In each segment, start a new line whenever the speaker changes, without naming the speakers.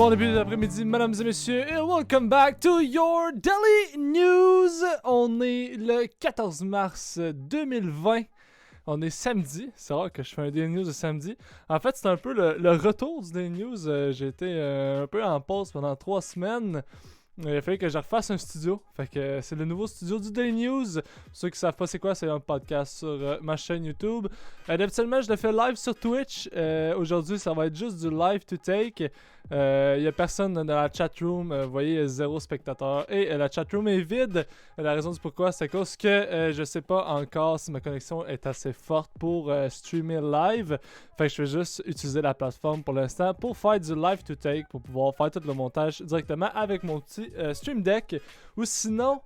Bon début d'après-midi, mesdames et messieurs, et welcome back to your Daily News! On est le 14 mars 2020. On est samedi. C'est rare que je fais un Daily News le samedi. En fait, c'est un peu le retour du Daily News. J'ai été un peu en pause pendant 3 semaines. Il a fallu que je refasse un studio. Fait que c'est le nouveau studio du Daily News. Pour ceux qui savent pas c'est quoi, c'est un podcast sur ma chaîne YouTube. D'habitude, je le fais live sur Twitch. Aujourd'hui, ça va être juste du live to take. Il y a personne dans la chatroom. Vous voyez, il y a 0 spectateur. Et la chatroom est vide. La raison du pourquoi, c'est à cause que je sais pas encore si ma connexion est assez forte pour streamer live. Fait que je vais juste utiliser la plateforme pour l'instant pour faire du live to take, pour pouvoir faire tout le montage directement avec mon petit Stream Deck. Ou sinon,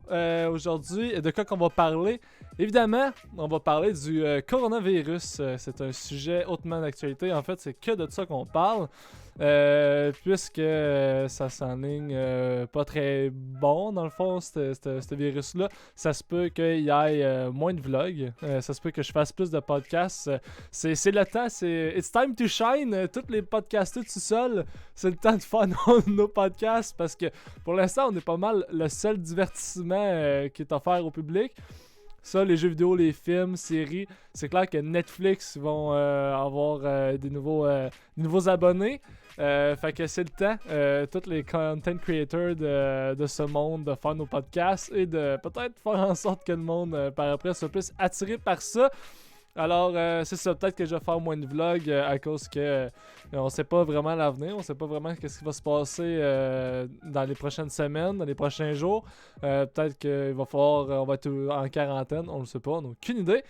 aujourd'hui, de quoi qu'on va parler? Évidemment, on va parler du coronavirus. C'est un sujet hautement d'actualité. En fait, c'est que de ça qu'on parle. Puisque ça s'enligne pas très bon dans le fond, ce virus-là. Ça se peut qu'il y ait moins de vlogs. Ça se peut que je fasse plus de podcasts. C'est le temps, c'est It's time to shine. Tous les podcasters tout seuls, c'est le temps de faire nos podcasts parce que pour l'instant, on est pas mal le seul divertissement qui est offert au public. Ça, les jeux vidéo, les films, séries, c'est clair que Netflix vont avoir des nouveaux abonnés. Fait que c'est le temps, tous les content creators de ce monde, de faire nos podcasts et de peut-être faire en sorte que le monde, par après, soit plus attiré par ça. Alors, c'est ça, peut-être que je vais faire moins de vlogs à cause que on sait pas vraiment l'avenir, on sait pas vraiment qu'est-ce qui va se passer dans les prochaines semaines, dans les prochains jours. Peut-être qu'il va falloir, on va être en quarantaine, on le sait pas, on n'a aucune idée.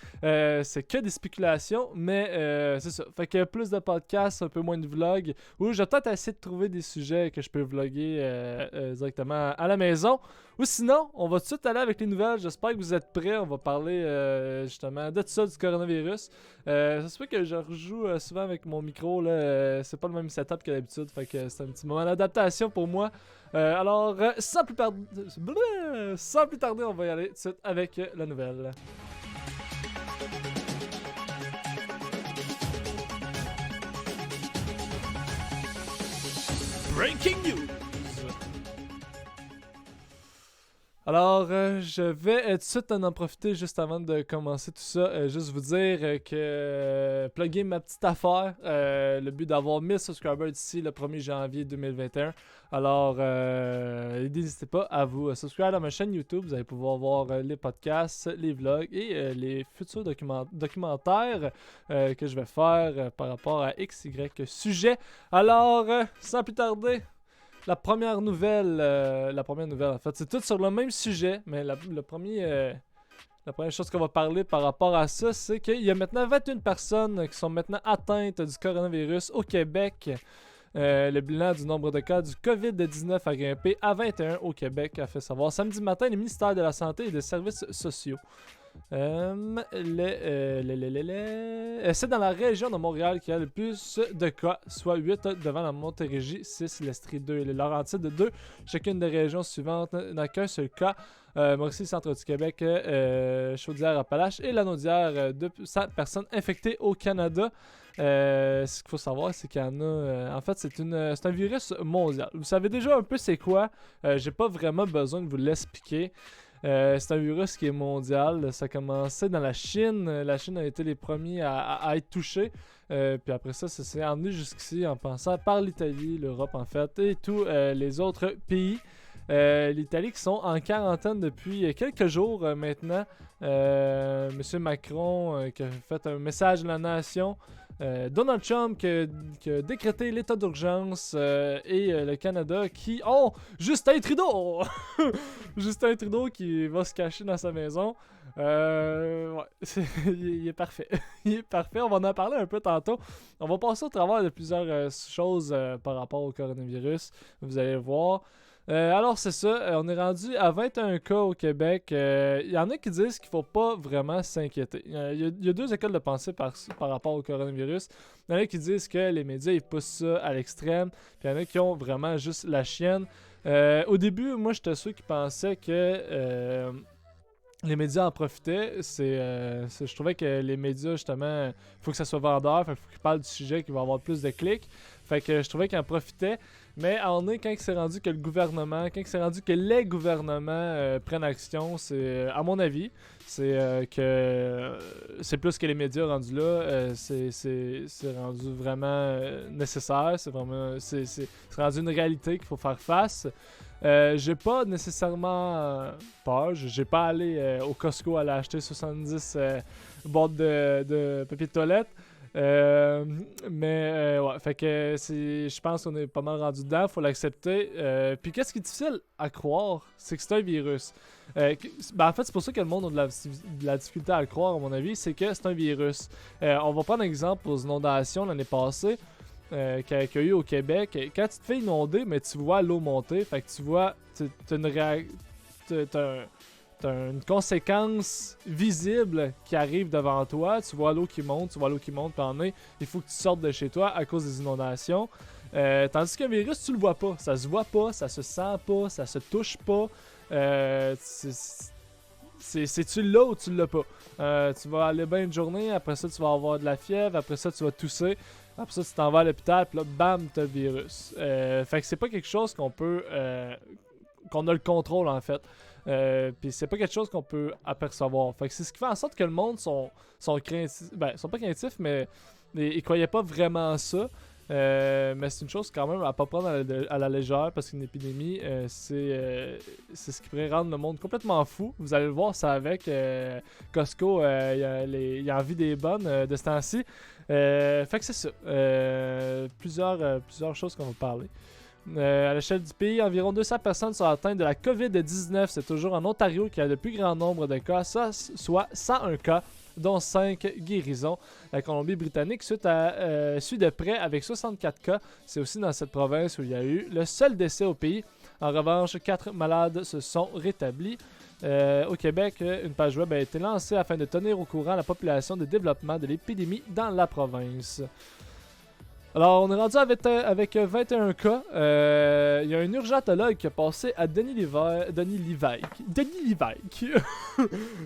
C'est que des spéculations, mais c'est ça. Fait que plus de podcasts, un peu moins de vlogs, ou je vais peut-être essayer de trouver des sujets que je peux vlogger directement à la maison. Ou sinon, on va tout de suite aller avec les nouvelles. J'espère que vous êtes prêts. On va parler justement de tout ça, du coronavirus. Ça se fait que je rejoue souvent avec mon micro. Là, c'est pas le même setup que d'habitude. Fait que c'est un petit moment d'adaptation pour moi. Alors, sans plus tarder, on va y aller tout de suite avec la nouvelle. Breaking news! Alors, je vais tout de suite en profiter juste avant de commencer tout ça. Juste vous dire que plugger ma petite affaire. Le but d'avoir 1000 subscribers d'ici le 1er janvier 2021. Alors, n'hésitez pas à vous subscrire à ma chaîne YouTube. Vous allez pouvoir voir les podcasts, les vlogs et les futurs documentaires que je vais faire par rapport à XY sujet. Alors, sans plus tarder... La première nouvelle, en fait, c'est tout sur le même sujet, mais la première chose qu'on va parler par rapport à ça, c'est qu'il y a maintenant 21 personnes qui sont maintenant atteintes du coronavirus au Québec. Le bilan du nombre de cas du COVID-19 a grimpé à 21 au Québec, a fait savoir samedi matin le ministère de la Santé et des Services sociaux. C'est dans la région de Montréal qu'il y a le plus de cas, soit 8 devant la Montérégie, 6 l'Estrie 2 et les Laurentides 2. Chacune des régions suivantes n'a qu'un seul cas. Mauricie, centre du Québec, Chaudière-Appalaches et Lanaudière, 200 personnes infectées au Canada. Ce qu'il faut savoir, c'est qu'il y en a... en fait, c'est un virus mondial. Vous savez déjà un peu c'est quoi. J'ai pas vraiment besoin de vous l'expliquer. C'est un virus qui est mondial. Ça a commencé dans la Chine. La Chine a été les premiers à être touchés. Puis après ça s'est emmené jusqu'ici en passant par l'Italie, l'Europe en fait, et tous les autres pays. L'Italie qui sont en quarantaine depuis quelques jours maintenant. Monsieur Macron qui a fait un message à la nation. Donald Trump qui a décrété l'état d'urgence et le Canada qui ont Justin Trudeau. Justin Trudeau qui va se cacher dans sa maison. Ouais, il est parfait. Il est parfait. On va en parler un peu tantôt. On va passer au travers de plusieurs choses par rapport au coronavirus. Vous allez voir. Alors c'est ça, on est rendu à 21 cas au Québec. Il y en a qui disent qu'il ne faut pas vraiment s'inquiéter. Il y a deux écoles de pensée par rapport au coronavirus. Il y en a qui disent que les médias ils poussent ça à l'extrême. Puis il y en a qui ont vraiment juste la chienne. Au début, moi j'étais ceux qui pensaient que les médias en profitaient. Je trouvais que les médias, justement, il faut que ça soit vendeur, il faut qu'ils parlent du sujet qui va avoir plus de clics. Fait que je trouvais qu'il en profitait. Mais à un moment donné, quand c'est rendu que le gouvernement, quand c'est rendu que les gouvernements prennent action, c'est, à mon avis, c'est que c'est plus que les médias rendus là. C'est rendu vraiment nécessaire. C'est rendu une réalité qu'il faut faire face. J'ai pas nécessairement peur. J'ai pas allé au Costco aller acheter 70 boîtes de papier de toilette. Ouais, fait que je pense qu'on est pas mal rendu dedans, faut l'accepter. Puis qu'est-ce qui est difficile à croire, c'est que c'est un virus. En fait, c'est pour ça que le monde a de la difficulté à le croire, à mon avis, c'est que c'est un virus. On va prendre un exemple aux inondations l'année passée qu'il y a eu au Québec. Quand tu te fais inonder, mais tu vois l'eau monter, fait que tu vois, t'as une conséquence visible qui arrive devant toi. Tu vois l'eau qui monte, puis en est, il faut que tu sortes de chez toi à cause des inondations. Tandis qu'un virus, tu le vois pas. Ça se voit pas, ça se sent pas, ça se touche pas. Tu l'as ou tu l'as pas. Tu vas aller bien une journée, après ça, tu vas avoir de la fièvre, après ça, tu vas tousser. Après ça, tu t'en vas à l'hôpital, puis là, bam, t'as le virus. Fait que c'est pas quelque chose qu'on peut... qu'on a le contrôle, en fait. Puis c'est pas quelque chose qu'on peut apercevoir. Fait que c'est ce qui fait en sorte que le monde sont craintifs. Ben, ils sont pas craintifs, mais ils croyaient pas vraiment ça. Mais c'est une chose quand même à pas prendre à la légère, parce qu'une épidémie, c'est ce qui pourrait rendre le monde complètement fou. Vous allez le voir, ça avec Costco, il a envie des bonnes de ce temps-ci. Fait que c'est ça. Plusieurs choses qu'on va parler. À l'échelle du pays, environ 200 personnes sont atteintes de la COVID-19. C'est toujours en Ontario qu'il y a le plus grand nombre de cas, soit 101 cas, dont 5 guérisons. La Colombie-Britannique suit de près avec 64 cas. C'est aussi dans cette province où il y a eu le seul décès au pays. En revanche, 4 malades se sont rétablis. Au Québec, une page web a été lancée afin de tenir au courant la population du développement de l'épidémie dans la province. Alors, on est rendu avec 21 cas. Il y a un urgentologue qui a passé à Denis Lévesque. Il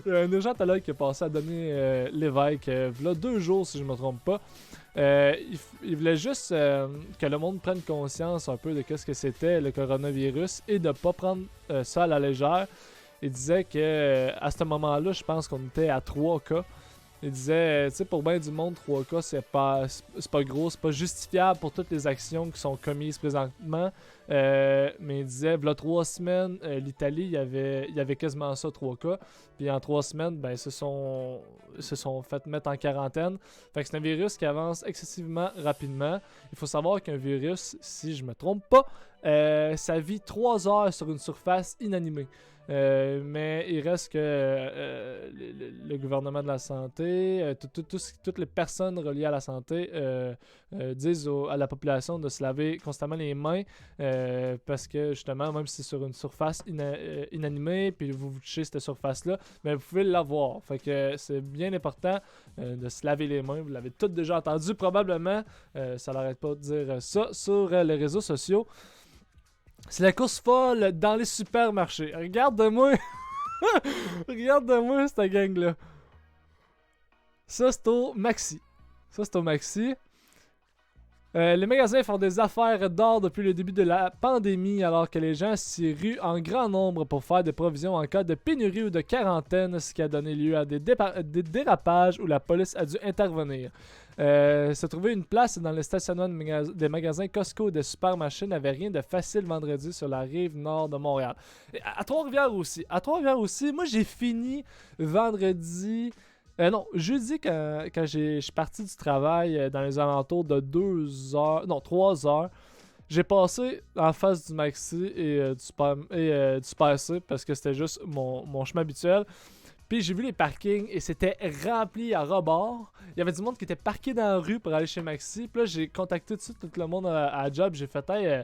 y a un urgentologue qui a passé à Denis Lévesque il y a 2 jours, si je ne me trompe pas. Il voulait juste que le monde prenne conscience un peu de ce que c'était le coronavirus et de ne pas prendre ça à la légère. Il disait que à ce moment-là, je pense qu'on était à 3 cas. Il disait, tu sais, pour bien du monde, 3 cas, c'est pas gros, c'est pas justifiable pour toutes les actions qui sont commises présentement. Mais il disait, il y a 3 semaines, l'Italie, il y avait quasiment ça, 3 cas. Puis en 3 semaines, ben, ils se sont fait mettre en quarantaine. Fait que c'est un virus qui avance excessivement rapidement. Il faut savoir qu'un virus, si je me trompe pas, ça vit 3 heures sur une surface inanimée. Mais il reste que le gouvernement de la santé, toutes les personnes reliées à la santé disent à la population de se laver constamment les mains parce que justement, même si c'est sur une surface inanimée, puis vous touchez cette surface-là, mais vous pouvez l'avoir. Fait que c'est bien important de se laver les mains. Vous l'avez tous déjà entendu probablement. Ça n'arrête pas de dire ça sur les réseaux sociaux. C'est la course folle dans les supermarchés. Regarde-moi. Regarde-moi cette gang-là. Ça, c'est au Maxi. Les magasins font des affaires d'or depuis le début de la pandémie, alors que les gens s'y ruent en grand nombre pour faire des provisions en cas de pénurie ou de quarantaine, ce qui a donné lieu à des dérapages où la police a dû intervenir. Se trouver une place dans le stationnement des magasins Costco et de Supermarché n'avait rien de facile vendredi sur la rive nord de Montréal. Et à Trois-Rivières aussi. Moi, j'ai fini vendredi... jeudi, quand je suis parti du travail dans les alentours de 3 heures, j'ai passé en face du Maxi et du Super C parce que c'était juste mon chemin habituel. Puis j'ai vu les parkings et c'était rempli à rebord. Il y avait du monde qui était parqué dans la rue pour aller chez Maxi. Puis là, j'ai contacté tout le monde à la job. J'ai fait, hey,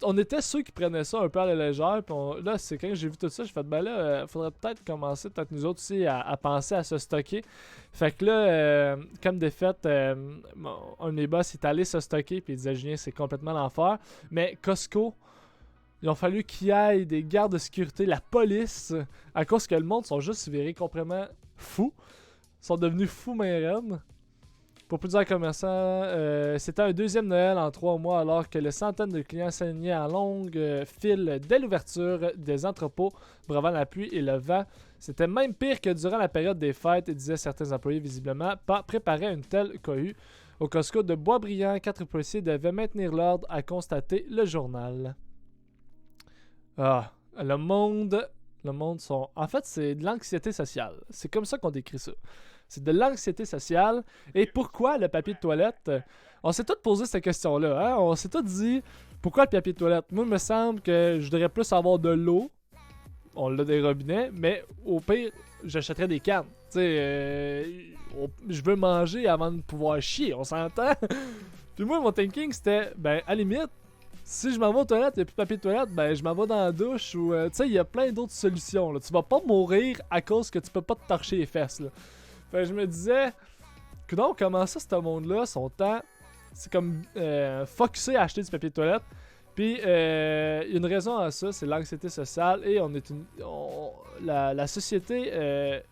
on était ceux qui prenaient ça un peu à la légère. Puis là, c'est quand j'ai vu tout ça, j'ai fait, ben là, faudrait peut-être commencer, peut-être nous autres aussi, à penser à se stocker. Fait que là, comme de fait, un de mes boss est allé se stocker. Puis il disait, Julien, c'est complètement l'enfer. Mais Costco, il a fallu qu'il y ait des gardes de sécurité, la police, à cause que le monde sont juste virés complètement fous. Ils sont devenus fous, mais raides. Pour plusieurs commerçants, c'était un deuxième Noël en 3 mois alors que les centaines de clients s'alignaient en longue file dès l'ouverture des entrepôts, bravant la pluie et le vent. C'était même pire que durant la période des fêtes, disaient certains employés visiblement, préparaient une telle cohue. Au Costco de Boisbriand, 4 policiers devaient maintenir l'ordre, a constaté le journal. Ah, le monde sont... En fait, c'est de l'anxiété sociale. C'est comme ça qu'on décrit ça. C'est de l'anxiété sociale. Et pourquoi le papier de toilette? On s'est tous posé cette question-là. Hein? On s'est tous dit, pourquoi le papier de toilette? Moi, il me semble que je devrais plus avoir de l'eau. On l'a des robinets, mais au pire, j'achèterais des cannes. Tu sais, je veux manger avant de pouvoir chier, on s'entend? Puis moi, mon thinking, c'était, ben, à la limite, si je m'en vais aux toilettes, il n'y a plus de papier de toilette, ben, je m'en vais dans la douche ou, tu sais, il y a plein d'autres solutions. Là. Tu vas pas mourir à cause que tu peux pas te torcher les fesses, là. Fait que je me disais, donc, comment ça, ce monde-là, son temps, c'est comme focusé à acheter du papier de toilette. Puis, il y a une raison à ça, c'est l'anxiété sociale et la société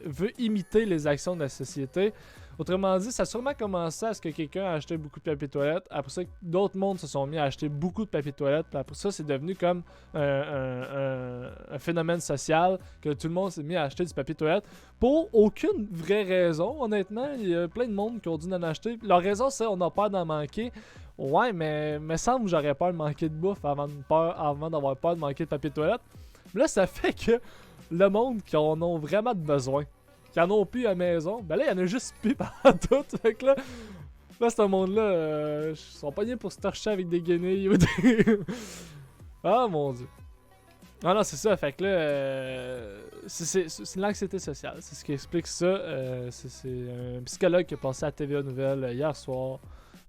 veut imiter les actions de la société. Autrement dit, ça a sûrement commencé à ce que quelqu'un a acheté beaucoup de papier de toilette. Après ça, d'autres mondes se sont mis à acheter beaucoup de papier de toilette. Puis après ça, c'est devenu comme un phénomène social que tout le monde s'est mis à acheter du papier de toilette pour aucune vraie raison. Honnêtement, il y a plein de monde qui ont dû en acheter. Leur raison, c'est on a peur d'en manquer. Ouais, mais me semble que j'aurais peur de manquer de bouffe avant d'avoir peur de manquer de papier de toilette. Mais là, ça fait que le monde qui en ont vraiment besoin, qui en ont plus à la maison, ben là, il y en a juste plus pendant tout. Fait que là, ce monde-là, ils sont pas bien pour se torcher avec des guenilles ou des... Ah, mon Dieu. Ah non, c'est ça. Fait que là, c'est l'anxiété sociale. C'est ce qui explique ça. C'est un psychologue qui est passé à TVA Nouvelle hier soir,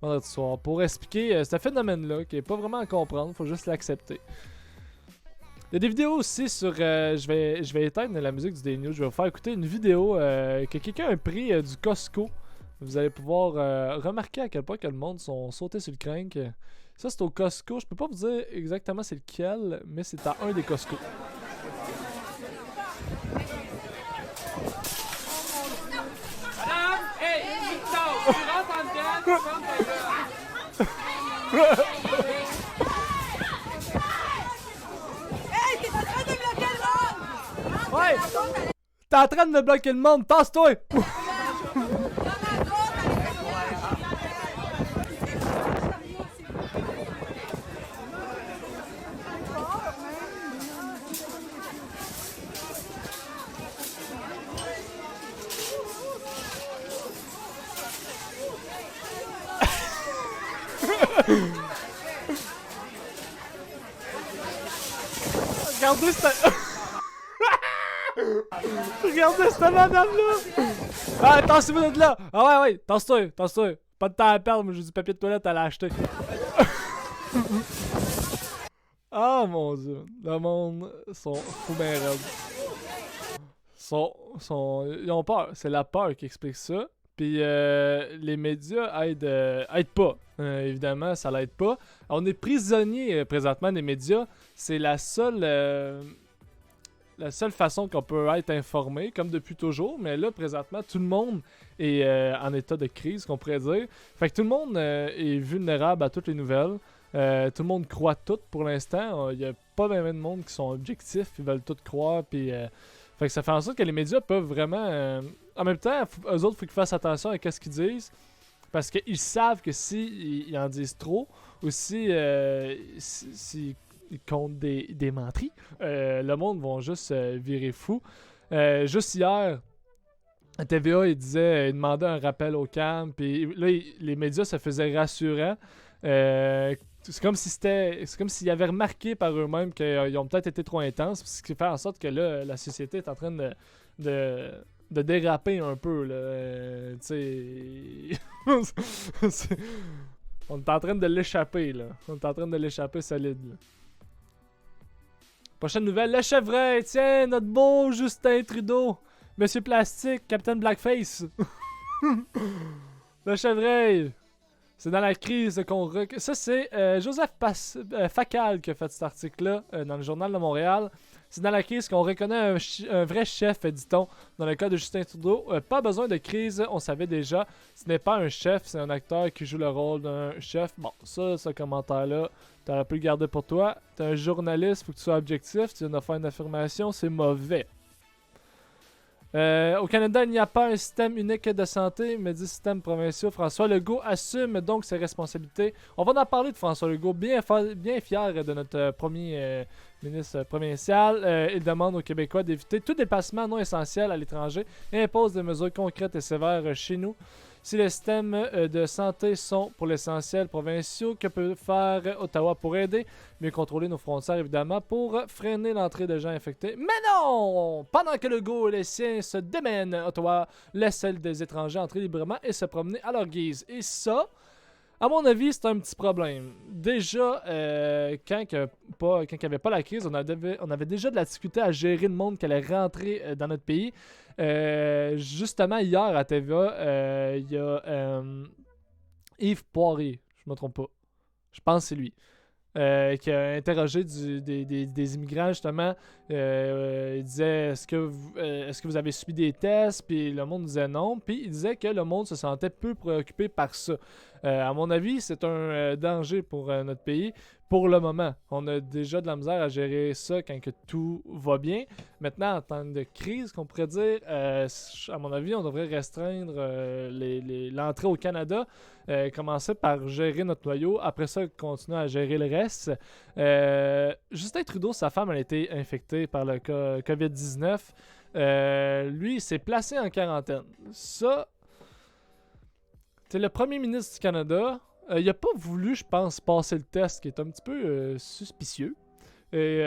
vendredi soir, pour expliquer ce phénomène-là qui est pas vraiment à comprendre. Faut juste l'accepter. Il y a des vidéos aussi sur... je vais éteindre la musique du Daily News. Je vais vous faire écouter une vidéo que quelqu'un a pris du Costco. Vous allez pouvoir remarquer à quel point que le monde sont sautés sur le crank. Ça, c'est au Costco. Je peux pas vous dire exactement c'est lequel, mais c'est à un des Costco.
Madame! Hey! Victor! Tu rentres en dedans, tu rentres en dedans!
Ouais! T'es en train de me bloquer le monde, tasse-toi! Regardez cette... Regardez cette madame-là! Ah, tassez-vous de là! Ah ouais, tasse-toi! Pas de temps à perdre, mais j'ai du papier de toilette à l'acheter. Ah mon Dieu, le monde sont fous ben raides. Ils ont peur, c'est la peur qui explique ça. Puis les médias aident pas. Évidemment, ça l'aide pas. On est prisonnier présentement des médias. C'est la seule façon qu'on peut être informé, comme depuis toujours. Mais là, présentement, tout le monde est en état de crise, qu'on pourrait dire. Fait que tout le monde est vulnérable à toutes les nouvelles. Tout le monde croit tout pour l'instant. Il y a pas même de monde qui sont objectifs, ils veulent tout croire. Puis, fait que ça fait en sorte que les médias peuvent vraiment... en même temps, eux autres, il faut qu'ils fassent attention à ce qu'ils disent. Parce qu'ils savent que s'ils en disent trop, ou s'ils comptent des menteries, le monde va juste virer fou. Juste hier, à TVA, il demandait un rappel au CAM, puis là, les médias se faisaient rassurants. C'est comme s'ils avaient remarqué par eux-mêmes qu'ils ont peut-être été trop intenses, ce qui fait en sorte que là, la société est en train de déraper un peu, là. Tu sais... On est en train de l'échapper, là. On est en train de l'échapper solide, là. Prochaine nouvelle, le chevreuil! Tiens, notre beau Justin Trudeau! Monsieur Plastique, Capitaine Blackface! Le chevreuil! C'est dans la crise qu'on... Ça, c'est Joseph Facal qui a fait cet article-là dans le Journal de Montréal. C'est dans la crise qu'on reconnaît un vrai chef, dit-on. Dans le cas de Justin Trudeau, pas besoin de crise, on savait déjà. Ce n'est pas un chef, c'est un acteur qui joue le rôle d'un chef. Bon, ça, ce commentaire-là, t'aurais pu le garder pour toi. T'es un journaliste, faut que tu sois objectif. Tu viens de faire une affirmation, c'est mauvais. Au Canada, il n'y a pas un système unique de santé, mais 10 systèmes provinciaux. François Legault assume donc ses responsabilités. On va en parler de François Legault, bien fier de notre premier ministre provincial. Il demande aux Québécois d'éviter tout déplacement non essentiel à l'étranger et impose des mesures concrètes et sévères chez nous. Si les systèmes de santé sont pour l'essentiel provinciaux, que peut faire Ottawa pour aider? Mieux contrôler nos frontières, évidemment, pour freiner l'entrée de gens infectés. Mais non! Pendant que Legault et les siens se démènent, Ottawa laisse celle des étrangers entrer librement et se promener à leur guise. Et ça, à mon avis, c'est un petit problème. Déjà, quand il n'y avait pas la crise, on avait déjà de la difficulté à gérer le monde qui allait rentrer dans notre pays. Justement, hier à TVA, il y a Yves Poirier, je me trompe pas. Je pense que c'est lui. Qui a interrogé des immigrants, justement. Il disait est-ce que vous avez subi des tests? Puis le monde disait non. Puis il disait que le monde se sentait peu préoccupé par ça. À mon avis, c'est un danger pour notre pays. Pour le moment, on a déjà de la misère à gérer ça quand que tout va bien. Maintenant, en temps de crise, qu'on pourrait dire, à mon avis, on devrait restreindre l'entrée au Canada. Commencer par gérer notre noyau. Après ça, continuer à gérer le reste. Justin Trudeau, sa femme, elle a été infectée par le COVID-19. Lui, il s'est placé en quarantaine. Ça, c'est le premier ministre du Canada. Il n'a pas voulu, je pense, passer le test, qui est un petit peu suspicieux. Et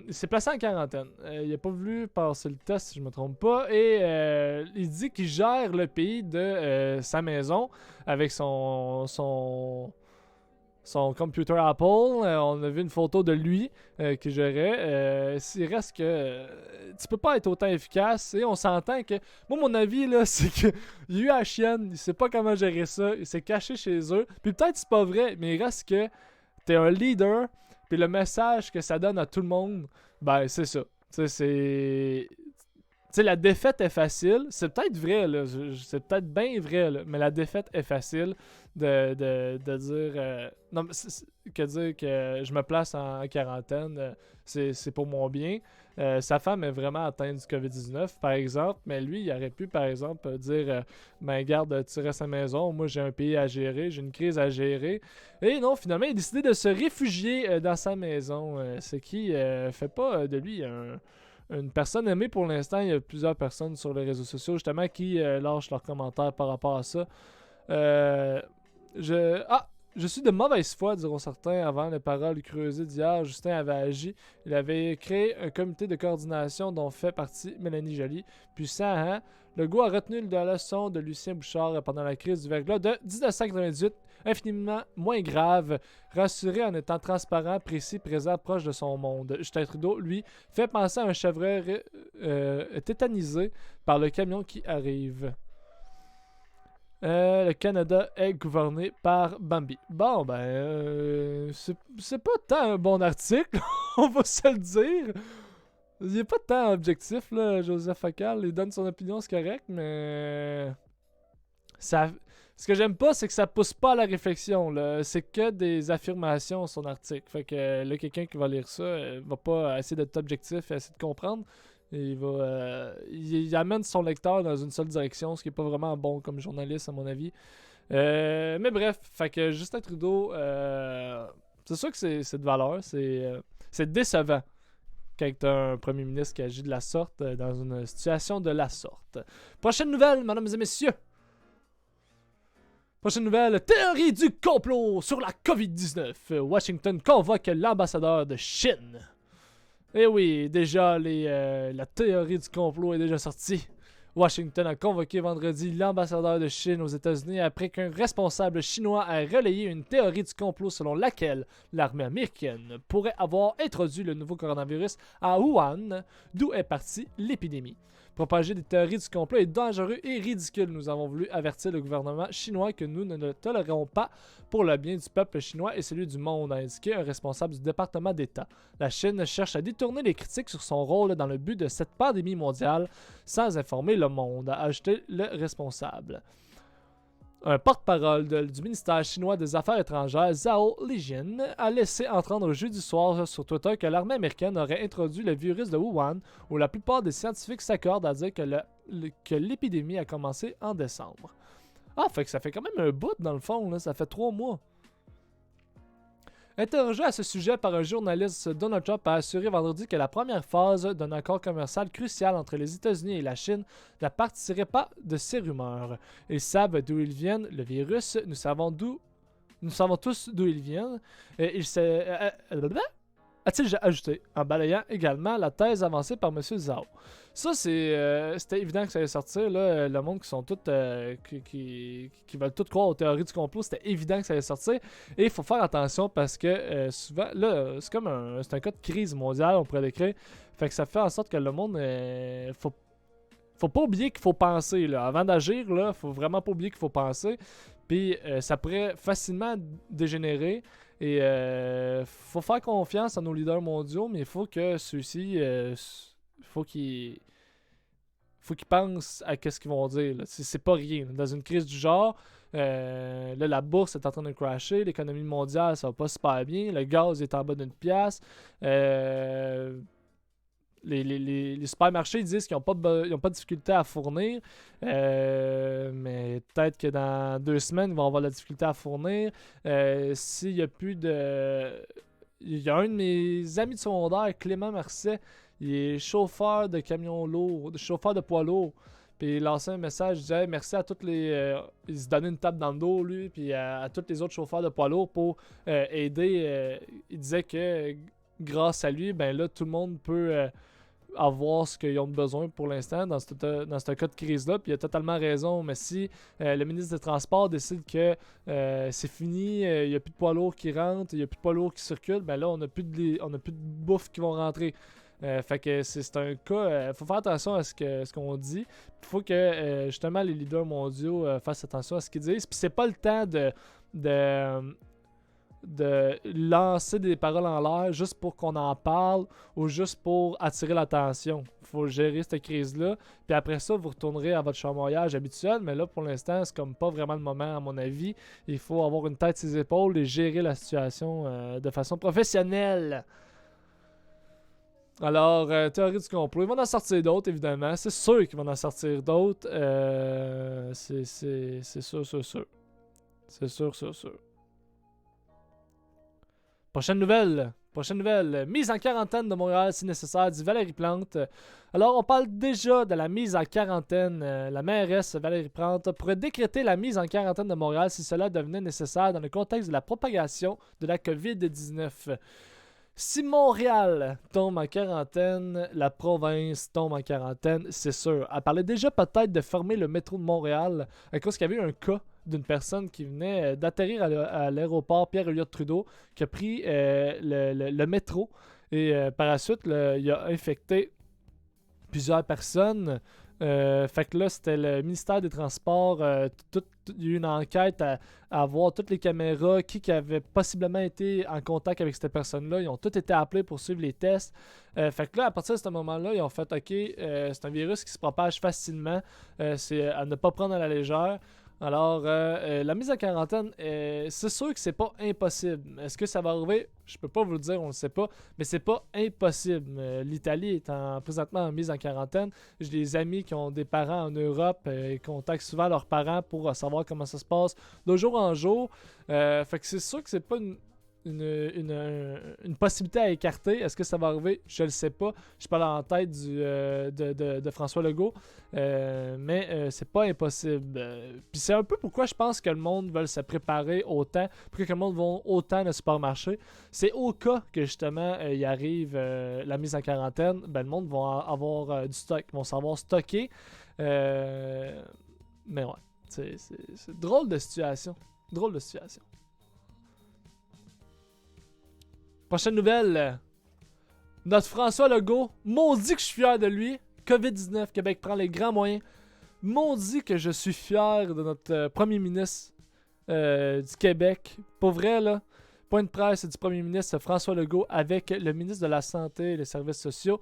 il s'est placé en quarantaine. Il n'a pas voulu passer le test, si je ne me trompe pas. Et il dit qu'il gère le pays de sa maison avec son computer Apple. On a vu une photo de lui qui gérait. Il reste que tu peux pas être autant efficace. Et on s'entend que... Moi, mon avis, là, c'est qu'il y a eu la chienne. Il sait pas comment gérer ça. Il s'est caché chez eux. Puis peut-être c'est pas vrai, mais il reste que t'es un leader. Puis le message que ça donne à tout le monde, ben c'est ça. Tu sais, la défaite est facile. C'est peut-être vrai, là. C'est peut-être bien vrai, là. Mais la défaite est facile de dire... non, que dire que je me place en quarantaine, c'est pour mon bien. Sa femme est vraiment atteinte du COVID-19, par exemple. Mais lui, il aurait pu, par exemple, dire ben garde, tu restes à la maison. Moi, j'ai un pays à gérer. J'ai une crise à gérer. Et non, finalement, il a décidé de se réfugier dans sa maison. Ce qui fait pas de lui une personne aimée pour l'instant. Il y a plusieurs personnes sur les réseaux sociaux justement qui lâchent leurs commentaires par rapport à ça. Je suis de mauvaise foi, diront certains. Avant les paroles creusées d'hier, Justin avait agi. Il avait créé un comité de coordination dont fait partie Mélanie Joly. Puissant, hein? Legault a retenu la leçon de Lucien Bouchard pendant la crise du verglas de 1998, infiniment moins grave, rassuré en étant transparent, précis, présent, proche de son monde. Justin Trudeau, lui, fait penser à un chevreuil tétanisé par le camion qui arrive. Le Canada est gouverné par Bambi. Bon, ben, c'est pas tant un bon article, on va se le dire. Il est pas tant objectif, là, Joseph Facal. Il donne son opinion, c'est correct, mais... Ce que j'aime pas, c'est que ça pousse pas à la réflexion, là. C'est que des affirmations, son article. Fait que là, quelqu'un qui va lire ça va pas essayer d'être objectif et essayer de comprendre. Il amène son lecteur dans une seule direction, ce qui est pas vraiment bon comme journaliste à mon avis. Mais bref, fait que Justin Trudeau, c'est sûr que c'est de valeur, c'est décevant quand t'as un premier ministre qui agit de la sorte dans une situation de la sorte. Prochaine nouvelle, mesdames et messieurs. Prochaine nouvelle, théorie du complot sur la COVID-19. Washington convoque l'ambassadeur de Chine. Eh oui, déjà, la théorie du complot est déjà sortie. Washington a convoqué vendredi l'ambassadeur de Chine aux États-Unis après qu'un responsable chinois a relayé une théorie du complot selon laquelle l'armée américaine pourrait avoir introduit le nouveau coronavirus à Wuhan, d'où est partie l'épidémie. Propager des théories du complot est dangereux et ridicule. Nous avons voulu avertir le gouvernement chinois que nous ne le tolérerons pas pour le bien du peuple chinois et celui du monde, a indiqué un responsable du département d'État. La Chine cherche à détourner les critiques sur son rôle dans le but de cette pandémie mondiale sans informer le monde, a ajouté le responsable. Un porte-parole du ministère chinois des Affaires étrangères, Zhao Lijin, a laissé entendre jeudi soir sur Twitter que l'armée américaine aurait introduit le virus de Wuhan, où la plupart des scientifiques s'accordent à dire que l'épidémie a commencé en décembre. Ah, fait que ça fait quand même un bout dans le fond, là. Ça fait 3 mois. Interrogé à ce sujet par un journaliste, Donald Trump a assuré vendredi que la première phase d'un accord commercial crucial entre les États-Unis et la Chine ne partirait pas de ces rumeurs. Ils savent d'où ils viennent, le virus, nous savons tous d'où ils viennent. A-t-il ajouté, en balayant également la thèse avancée par M. Zhao. Ça, c'était évident que ça allait sortir. Là, le monde qui sont tous qui veulent tout croire aux théories du complot, c'était évident que ça allait sortir. Et il faut faire attention parce que souvent, là, c'est comme un cas de crise mondiale, on pourrait l'écrire. Fait que ça fait en sorte que le monde, faut pas oublier qu'il faut penser. Là. Avant d'agir, là, faut vraiment pas oublier qu'il faut penser. Puis ça pourrait facilement dégénérer. Et faut faire confiance à nos leaders mondiaux, mais il faut que ceux-ci, faut qu'ils pensent à ce qu'ils vont dire. Là. C'est pas rien. Là. Dans une crise du genre, là, la bourse est en train de crasher, l'économie mondiale, ça va pas super bien, le gaz est en bas d'une pièce. Les supermarchés disent qu'ils n'ont pas de difficulté à fournir, mais peut-être que dans 2 semaines, ils vont avoir de la difficulté à fournir. S'il n'y a plus de... Il y a un de mes amis de secondaire, Clément Marcet, il est chauffeur de camions lourds, chauffeur de poids lourds. Puis il lançait un message, il disait hey, merci à tous les... il se donnait une tape dans le dos, lui, puis à tous les autres chauffeurs de poids lourds pour aider. Il disait que grâce à lui, ben là, tout le monde peut... avoir ce qu'ils ont besoin pour l'instant dans ce cas de crise-là. Puis il a totalement raison. Mais si le ministre des Transports décide que c'est fini, il n'y a plus de poids lourds qui rentrent, il n'y a plus de poids lourds qui circulent, ben là, on n'a plus de bouffe qui vont rentrer. Fait que c'est un cas... faut faire attention à ce qu'on dit. Il faut que justement les leaders mondiaux fassent attention à ce qu'ils disent. Puis c'est pas le temps de lancer des paroles en l'air juste pour qu'on en parle ou juste pour attirer l'attention. Il faut gérer cette crise-là. Puis après ça, vous retournerez à votre chamoyage habituel. Mais là, pour l'instant, c'est comme pas vraiment le moment, à mon avis. Il faut avoir une tête sur ses épaules et gérer la situation de façon professionnelle. Alors, théorie du complot. Ils vont en sortir d'autres, évidemment. C'est sûr qu'ils vont en sortir d'autres. C'est sûr. C'est sûr. Prochaine nouvelle. Mise en quarantaine de Montréal si nécessaire, dit Valérie Plante. Alors, on parle déjà de la mise en quarantaine. La mairesse Valérie Plante pourrait décréter la mise en quarantaine de Montréal si cela devenait nécessaire dans le contexte de la propagation de la COVID-19. Si Montréal tombe en quarantaine, la province tombe en quarantaine, c'est sûr. Elle parlait déjà peut-être de fermer le métro de Montréal à cause qu'il y avait eu un cas d'une personne qui venait d'atterrir à l'aéroport Pierre-Elliott-Trudeau, qui a pris le métro et par la suite, il a infecté plusieurs personnes. Fait que là, c'était le ministère des Transports. Il y a eu une enquête à voir toutes les caméras, qui avait possiblement été en contact avec cette personne-là. Ils ont tous été appelés pour suivre les tests. Fait que là, à partir de ce moment-là, ils ont fait OK, c'est un virus qui se propage facilement. C'est à ne pas prendre à la légère. Alors, la mise en quarantaine, c'est sûr que c'est pas impossible. Est-ce que ça va arriver? Je peux pas vous le dire, on le sait pas, mais c'est pas impossible. L'Italie est présentement en mise en quarantaine. J'ai des amis qui ont des parents en Europe et contactent souvent leurs parents pour savoir comment ça se passe de jour en jour. Fait que c'est sûr que c'est pas une possibilité à écarter. Est-ce que ça va arriver? Je le sais pas. Je suis pas dans la tête de François Legault. Mais c'est pas impossible. Puis c'est un peu pourquoi je pense que le monde veut se préparer autant. Pourquoi que le monde va autant au supermarché. C'est au cas que justement il arrive la mise en quarantaine. Ben, le monde va avoir du stock. Ils vont savoir stocker. Mais ouais. C'est drôle de situation. Prochaine nouvelle. Notre François Legault, maudit que je suis fier de lui. COVID-19, Québec prend les grands moyens. Maudit que je suis fier de notre premier ministre du Québec. Pour vrai, là, point de presse du premier ministre François Legault avec le ministre de la Santé et des Services sociaux,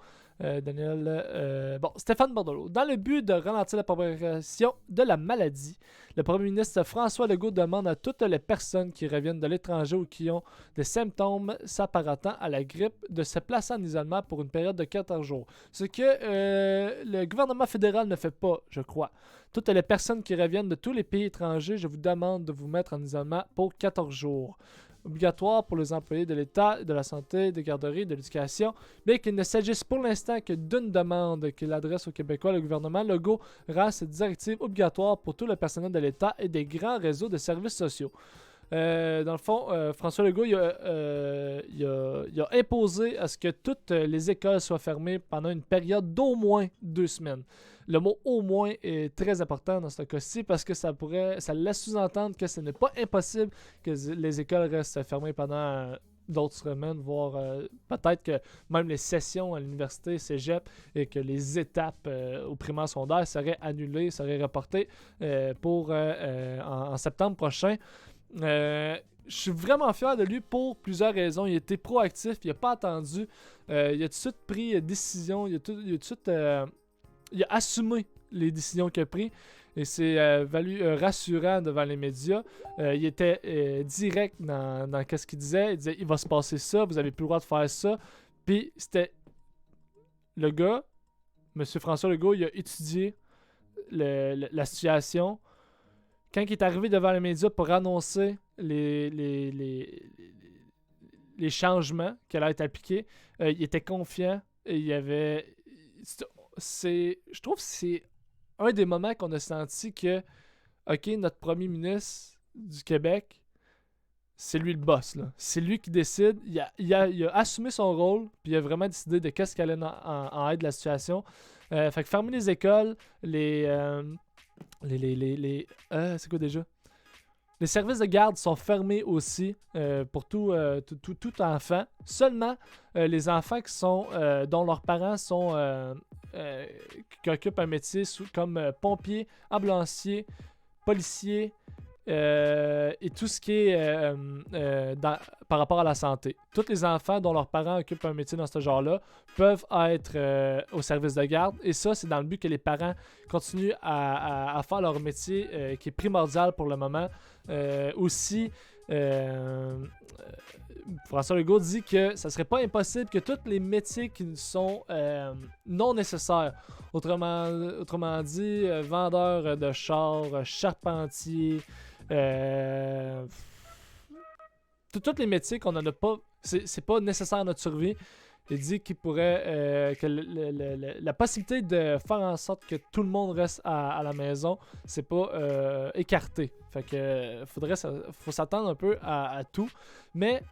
Stéphane Bordelot. Dans le but de ralentir la propagation de la maladie, le premier ministre François Legault demande à toutes les personnes qui reviennent de l'étranger ou qui ont des symptômes s'apparentant à la grippe de se placer en isolement pour une période de 14 jours. Ce que le gouvernement fédéral ne fait pas, je crois. Toutes les personnes qui reviennent de tous les pays étrangers, je vous demande de vous mettre en isolement pour 14 jours. Obligatoire pour les employés de l'État, de la santé, des garderies, de l'éducation, mais qu'il ne s'agisse pour l'instant que d'une demande qu'il adresse aux Québécois. Le gouvernement Legault rend cette directive obligatoire pour tout le personnel de l'État et des grands réseaux de services sociaux. Dans le fond, François Legault il a imposé à ce que toutes les écoles soient fermées pendant une période d'au moins 2 semaines. Le mot « au moins » est très important dans ce cas-ci parce que ça laisse sous-entendre que ce n'est pas impossible que les écoles restent fermées pendant d'autres semaines, voire peut-être que même les sessions à l'université, cégep, et que les étapes au primaire secondaire seraient annulées, seraient reportées en septembre prochain. Je suis vraiment fier de lui pour plusieurs raisons. Il a été proactif, il n'a pas attendu. Il a tout de suite pris décision, il a assumé les décisions qu'il a prises et c'est valu rassurant devant les médias. Il était direct dans ce qu'il disait. Il disait il va se passer ça, vous n'avez plus le droit de faire ça. Puis c'était le gars, M. François Legault, il a étudié la situation. Quand il est arrivé devant les médias pour annoncer les changements qui allaient être appliqués, il était confiant. Et il y avait... je trouve que c'est un des moments qu'on a senti que, OK, notre premier ministre du Québec, c'est lui le boss, là. C'est lui qui décide. Il a assumé son rôle, puis il a vraiment décidé de qu'est-ce qui allait en être la situation. Fait que fermer les écoles, c'est quoi déjà? Les services de garde sont fermés aussi pour tout enfant. Seulement les enfants dont leurs parents qui occupent un métier comme pompier, ambulancier, policier et tout ce qui est par rapport à la santé. Tous les enfants dont leurs parents occupent un métier dans ce genre-là peuvent être au service de garde. Et ça, c'est dans le but que les parents continuent à faire leur métier qui est primordial pour le moment. Aussi, François Legault dit que ça serait pas impossible que tous les métiers qui sont non nécessaires, autrement dit, vendeur de chars, charpentier, tous les métiers qu'on n'en a pas, c'est pas nécessaire à notre survie. Il dit qu'il pourrait que la possibilité de faire en sorte que tout le monde reste à la maison, c'est pas écarté. Fait que faut s'attendre un peu à tout. Mais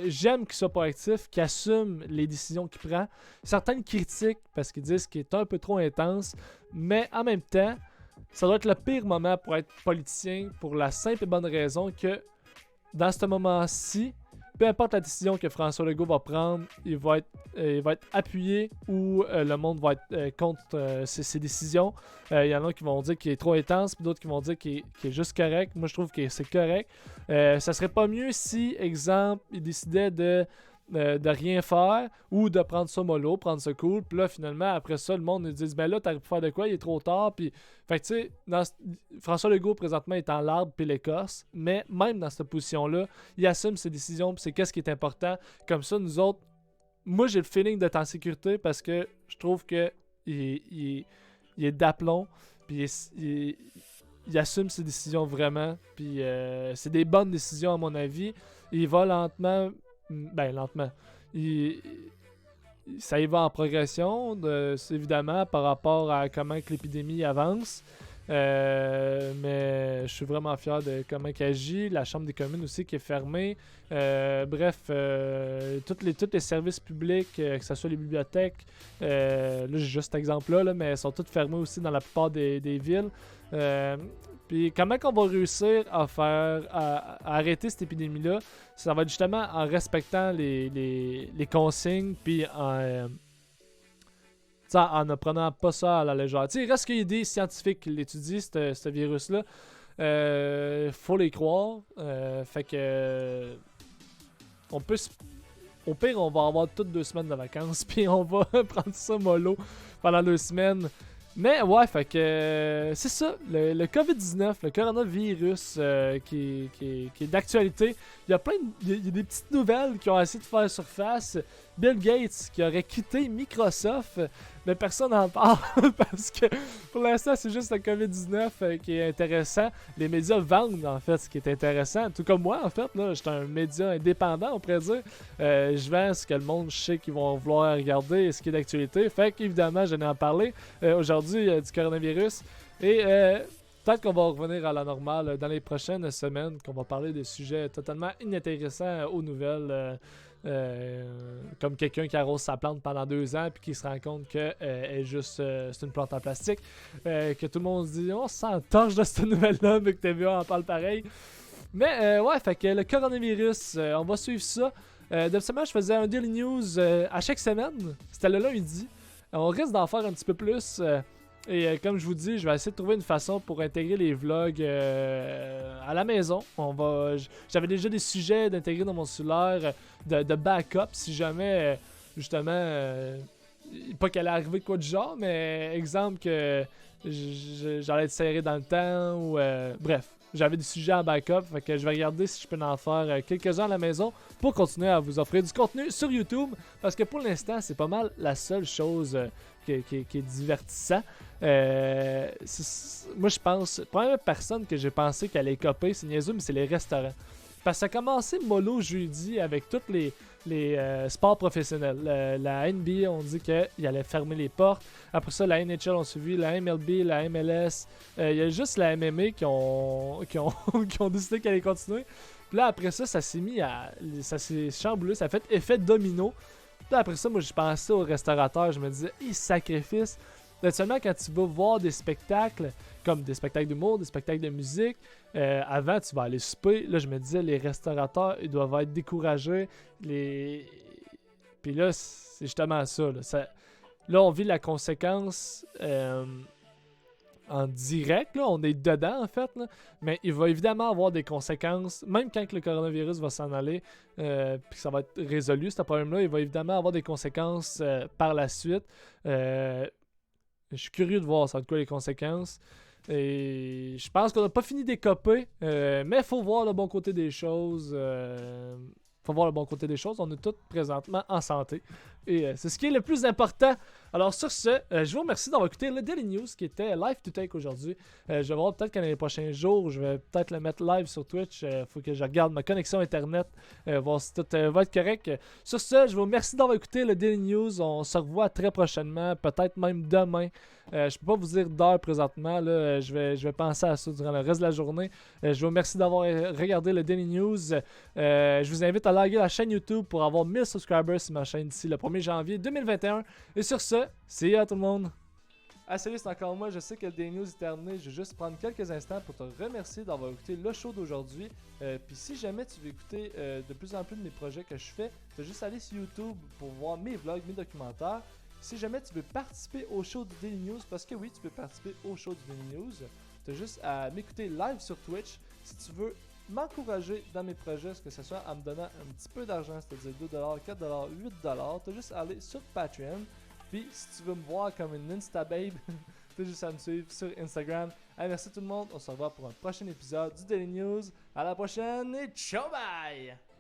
j'aime qu'il soit proactif, qu'il assume les décisions qu'il prend. Certaines critiques parce qu'ils disent qu'il est un peu trop intense, mais en même temps, ça doit être le pire moment pour être politicien pour la simple et bonne raison que dans ce moment-ci, peu importe la décision que François Legault va prendre, il va être appuyé ou le monde va être contre ses décisions. Il y en a qui vont dire qu'il est trop intense, puis d'autres qui vont dire qu'il est juste correct. Moi, je trouve que c'est correct. Ça serait pas mieux si, exemple, il décidait de rien faire ou de prendre ça mollo, prendre ça cool. Puis là, finalement, après ça, le monde nous dit ben là, t'arrives pu faire de quoi, il est trop tard. Puis, fait que tu sais, François Legault présentement est en l'arbre puis l'écorce, mais même dans cette position-là, il assume ses décisions, puis c'est qu'est-ce qui est important. Comme ça, nous autres, moi j'ai le feeling d'être en sécurité parce que je trouve que il est d'aplomb, puis il assume ses décisions vraiment, puis c'est des bonnes décisions à mon avis. Il va lentement. Ça y va en progression, évidemment, par rapport à comment que l'épidémie avance. Mais je suis vraiment fier de comment il agit. La Chambre des communes aussi qui est fermée. Bref, tous les services publics, que ce soit les bibliothèques, là j'ai juste cet exemple-là, mais elles sont toutes fermées aussi dans la plupart des villes. Puis comment qu'on va réussir à arrêter cette épidémie-là, ça va être justement en respectant les consignes, puis sais, en ne prenant pas ça à la légère. Tu sais, il reste qu'il y a des scientifiques qui l'étudient, ce virus-là. Faut les croire. Fait que... on peut au pire, on va avoir toutes 2 semaines de vacances, puis on va prendre ça mollo pendant 2 semaines. Mais ouais, fait que c'est ça, le COVID-19, le coronavirus qui est d'actualité. Il y a il y a des petites nouvelles qui ont essayé de faire surface. Bill Gates qui aurait quitté Microsoft, mais personne n'en parle parce que pour l'instant c'est juste le COVID-19 qui est intéressant. Les médias vendent en fait ce qui est intéressant, tout comme moi en fait, là, j'étais un média indépendant on pourrait dire. Je vends ce que le monde sait qu'ils vont vouloir regarder et ce qui est d'actualité, fait qu'évidemment j'en ai en parlé aujourd'hui du coronavirus et peut-être qu'on va revenir à la normale dans les prochaines semaines, qu'on va parler de sujets totalement inintéressants aux nouvelles. Comme quelqu'un qui arrose sa plante pendant 2 ans puis qui se rend compte que est juste c'est une plante en plastique, que tout le monde se dit on s'entorche de cette nouvelle là mais que TVA en parle pareil. Mais ouais, fait que le coronavirus, on va suivre ça. D'habitude je faisais un daily news à chaque semaine, c'était le lundi. On risque d'en faire un petit peu plus et comme je vous dis, je vais essayer de trouver une façon pour intégrer les vlogs à la maison. J'avais déjà des sujets d'intégrer dans mon cellulaire, de backup si jamais, justement, pas qu'elle allait arriver quoi du genre, mais exemple que j'allais être serré dans le temps ou bref. J'avais des sujets en backup, fait que je vais regarder si je peux en faire quelques-uns à la maison pour continuer à vous offrir du contenu sur YouTube, parce que pour l'instant, c'est pas mal la seule chose qui est divertissant. Moi, je pense, la première personne que j'ai pensé qu'elle allait copier, c'est niaiseux, mais c'est les restaurants. Parce que ça a commencé mollo jeudi avec tous les sports professionnels. La NBA, on dit qu'il allait fermer les portes. Après ça, la NHL ont suivi, la MLB, la MLS. Il y a juste la MMA qui ont décidé qu'elle allait continuer. Puis là, après ça, ça s'est chamboulé, ça a fait effet domino. Puis là, après ça, moi, je pensais aux restaurateurs. Je me disais, sacrifice. Seulement quand tu vas voir des spectacles, comme des spectacles d'humour, des spectacles de musique, avant tu vas aller souper, là je me disais les restaurateurs ils doivent être découragés, puis là c'est justement ça, là on vit la conséquence en direct, là, on est dedans en fait, là, mais il va évidemment avoir des conséquences, même quand le coronavirus va s'en aller, puis que ça va être résolu ce problème-là, il va évidemment avoir des conséquences par la suite. Je suis curieux de voir ça de quoi les conséquences. Et je pense qu'on n'a pas fini d'écoper, mais il faut voir le bon côté des choses. On est tous présentement en santé. Et c'est ce qui est le plus important. Alors sur ce, je vous remercie d'avoir écouté le Daily News qui était live to take aujourd'hui. Je vais voir peut-être que dans les prochains jours, je vais peut-être le mettre live sur Twitch. Il faut que je regarde ma connexion internet, voir si tout va être correct. Sur ce, je vous remercie d'avoir écouté le Daily News. On se revoit très prochainement, peut-être même demain. Je peux pas vous dire d'heure présentement. Là, je vais penser à ça durant le reste de la journée. Je vous remercie d'avoir regardé le Daily News. Je vous invite à liker la chaîne YouTube pour avoir 1000 subscribers sur ma chaîne d'ici le 1er janvier 2021. Et sur ce, see ya tout le monde! Ah salut, c'est encore moi, je sais que le Daily News est terminé, je vais juste prendre quelques instants pour te remercier d'avoir écouté le show d'aujourd'hui. Puis si jamais tu veux écouter de plus en plus de mes projets que je fais, tu vas juste aller sur YouTube pour voir mes vlogs, mes documentaires. Si jamais tu veux participer au show du Daily News, parce que oui, tu peux participer au show du Daily News, tu as juste à m'écouter live sur Twitch. Si tu veux m'encourager dans mes projets, que ce soit en me donnant un petit peu d'argent, c'est-à-dire 2$, 4$, 8$, tu as juste à aller sur Patreon. Puis si tu veux me voir comme une Insta-babe, tu as juste à me suivre sur Instagram. Allez, merci tout le monde, on se revoit pour un prochain épisode du Daily News. À la prochaine et ciao bye!